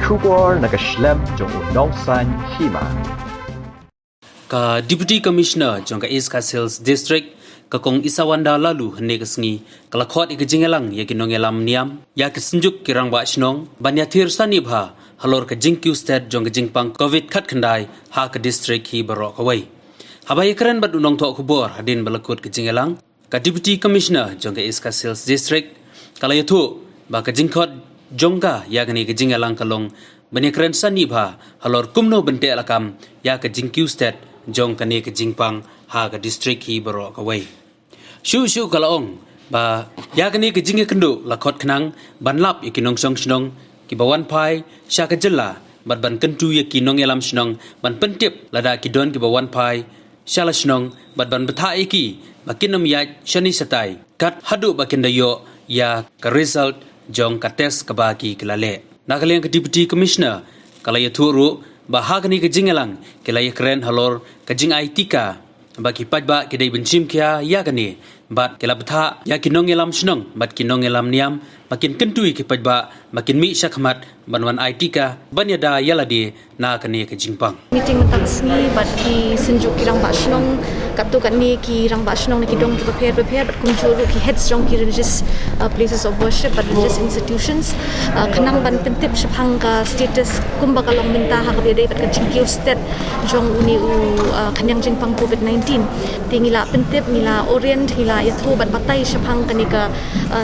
Shubor Nongïalam jong Nongsan Hima. Ka Deputy Commissioner jong ka East Sales District ka kong isawanda lalu hene kasngi kalakot Jingkiew ya Nongïalam Niam ya kesenjuk kirang ba Shnong ban Ïathir sanibha Halor ka Jingkiew Sted jong ka jingpang COVID khat khandai ha ka district hi barok away. Habai keren bat unong tok kubor hadin balakut Jingkiew ka Deputy Commissioner jong ka East Sales District kalayatu ba ka jingkot jongga ya kani Jingkiew kalong bani keren sanibha Halor kumno bente lakam ya ka Jingkiew Sted jong kani jingpang ha ka district hi barok away. Shu kalaong ba ya kani Jingkiew kendu lakot kenang banlap ikinong Shnong ki bawan pai sha ka jella bat ban kentu ya Nongïalam Shnong ban pentip lada ki don ki bawan pai sha la Shnong bat ban betha iki bakinam ya shani satai kat hadu bakindayo ya ka result jong ka test ka baki kelale nakaliang ka Deputy Commissioner kalaya turu ba hagani ka Jingkiew kelaya keren Halor ka jing aitika baki pajba kidai bencim kia ya gani bat kelabtha ya Nongïalam Shnong bat Nongïalam Niam makin kentui ki pajba makin mi syakmat banwan aitika banyada yaladi na kani ka jingpang meeting taksni bat ki senjuk kirang ba Shnong katu kat ni ki rang ba Shnong ki dong ki prepare bat kunjuru ki heads jong ki religious places of worship but religious institutions khanang ban pentip shphang ka status kumba kalong minta ha ka bedai bat ka Jingkiew Sted jong uni khanyang jingpang COVID-19 tingila pentip nila orient hila yathu bat batai shphang kani ka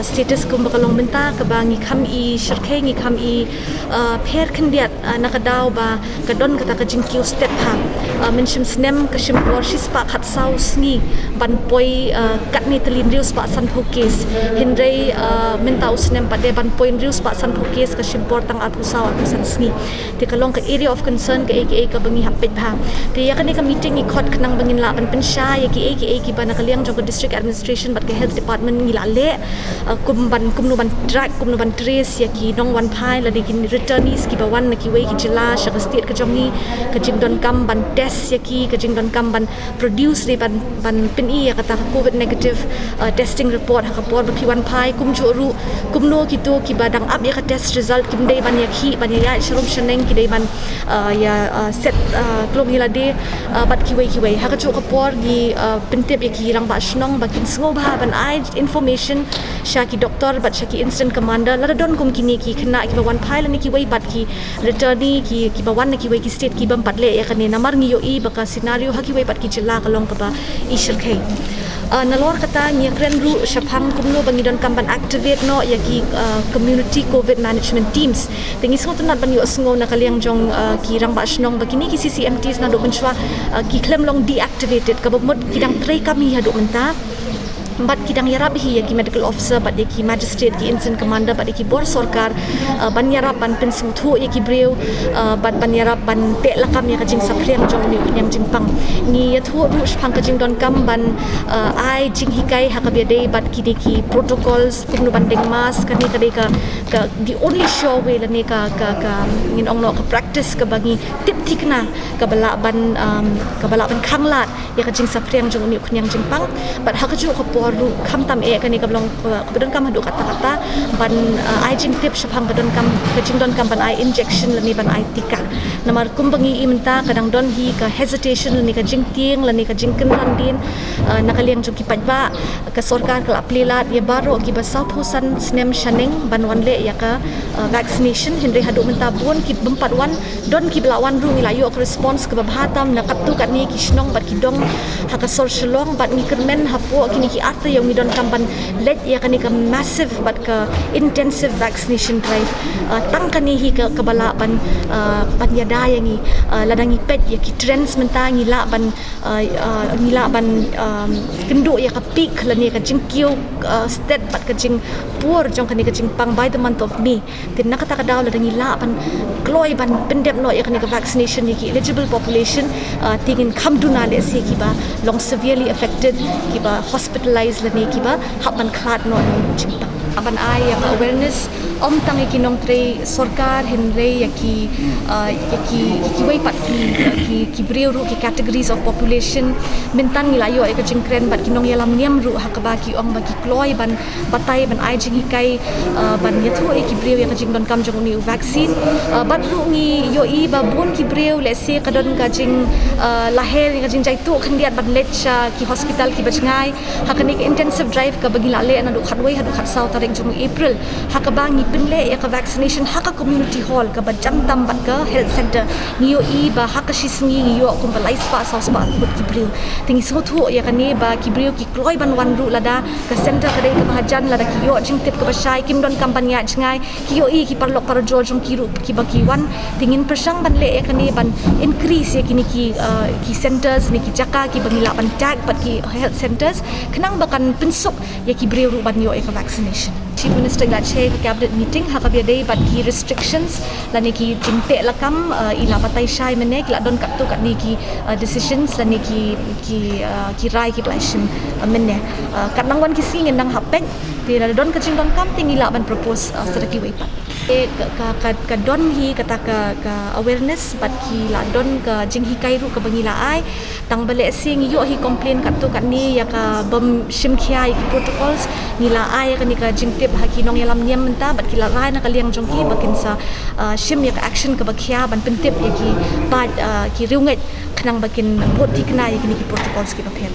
status kumba kalong minta ka bangi kham i shirkhe ngi kham i pher khandiat nakadaw ba kadon kata ka Jingkiew Sted ha menshim snem ka shimpor shispa khat saus ni ban poi kat ni telin rius pa san phokes hindrei minta usnem pade ban poi rius pa san phokes ka shimpor tang atu saw atu san sni te kalong ka area of concern ka aka ka bangi happet bha te ya kani ka meeting i khot khnang bangin la ban pensha ya ki aka ki ban kaliang jog district administration bat ka health department ngi la le kumnu ban track kumnu ban trace ya ki nong wan phai la dikin returnees ki bawan na ki wei ki jila shaka state ka jongi ka jingdon kam ban test ya ki ka jingdon kam ban produce le ban pin i ya kata COVID negative testing report ha ka por ba ki wan phai kumjoru kumno ki to ki badang up ya ka test result kim dei ban ya khi ban ya sharum shaneng ki dei ban ya set klong ila de bat ki wei ha ka chu ka por gi pintep ya ki rang ba Shnong ba kin sngo ba ban ai information shaki doctor bat shaki instant commander la don kum kini ki khna ki bawan phai la ni ki wei bat ki returnee ki bawan ni ki wei ki state ki bam pat le ya kane namar ngi yo i baka scenario ha ki wei bat ki chila kalong ka ba i shirkhei nalor kata ngi kren ru shaphang kumno bangi don kam ban activate no ya ki community COVID management teams tingi sngo tunat ban yo sngo na kaliang jong ki rang ba Shnong ba kini ki CCMTs na do benchwa ki Khlam long deactivated ka bomod kidang tray kami ha do menta bat kidang yarab hi ki medical officer bat ki magistrate ki instant commander bat ki bor sarkar ban yarab ban pensung thu ki breu bat ban yarab ban te lakam ya ka jing sapriang jong ni nyam jing pang ni ya thu ru phang ka jing don kam ban ai jing hikai ha ka be dei bat ki protocols kumnu ban deng mas ka ni ka the only sure way la ne ka ngin ong no ka practice ka bangi tip tikna ka bala ban khanglat ya ka jing sapriang jong ni nyam jing pang bat ha ka ju ka ru kham tam e kani kablong kadon kam hadu kata ban ai jing tip shapang kadon kam kajing don kam ban ai injection lani ban ai tika namar kumbangi imta kadang don hi ka hesitation lani ka jing tieng lani ka jing ken landin nakaliang jong ki pajba ka sarkar ka aplilat ye baro ki ba south hosan snem shaneng ban wan le ya ka vaccination hindre hadu menta bon ki bempat wan don ki belawan ru ngilayo ka response ka bahatam nakatu kat ni ki Shnong bat ki dong ha ka sor shlong bat ni kermen hapo kini ki after yang midon kampan led ya kani ka massive but ka intensive vaccination drive tang kani hi ka kabala ban yada yang i ladangi pet ya ki trends mentangi la ban kendo ya ka peak lani ka Jingkiew Sted bat ka jing pur jong kani ka jing pang by the month of May tin nakata ka daw ladangi la ban kloi ban pendep no ya kani ka vaccination ya ki eligible population tingin kamduna le se ki ba long severely affected ki ba hospitalized lani ki ba hapman klat no jingpang Aban ai yang awareness om tang ki nong tre sarkar henre ki wei pat ki breu ru ki categories of population mentan ngilayo ka jingkren bat ki Nongïalam Niam ru hakaba ki ong bagi kloi ban batai ban ai jingikai ban yathu ki breu yang jing don kam jong ni vaccine bat ru ngi yo i ba bon ki breu le se ka don ka jing lahir yang jing jai tu khandiat ban lecha ki hospital ki bajngai hakani intensive drive ka bagi lale ana du khatwei hadu khat sau tarik jong April hakaba ngi pinle ya ka vaccination haka community hall ka bajang tam bat ka health center ngiyo i ba hakashi sngi ngiyo kum balai spa sau spa but ki breu tingi so thu ya kani ba ki breu ki kloi ban wan ru lada ka center ka dei ka bahajan lada ki yo jing tip ka basai kim don kampanya jngai ki yo i ki parlok par jo jong ki ru ki ba ki wan tingin persang ban le ya kani ban increase ya kini ki centers ni ki jaka ki bangila ban tag bat ki health centers kenang bakan pensuk ya ki breu ru ban yo ka vaccination Chief Minister ila chair cabinet meeting hakabia dei bat ki restrictions lani ki jingte lakam ila patai shai mene ki la don kat tu kat ni ki decisions lani ki rai ki blashim mene kat nangwan ki sing nang hapek ti la don ka jing don kam ting ila ban propose sedaki wei pat ka don hi kata ka awareness bat ki la don ka jing hi kai ru ka bangila ai tang bale sing yo hi complain kat tu kat ni ya ka bom shim khia ki protocols nila ai ka ni ka jing tip haki Nongïalam Niam menta bat ki la rai na ka liang jong ki bakin sa shim ya ka action ka bakhia ban pentip ya ki bat ki riunget khnang bakin bot ti kna ya ki protocols ki ba phe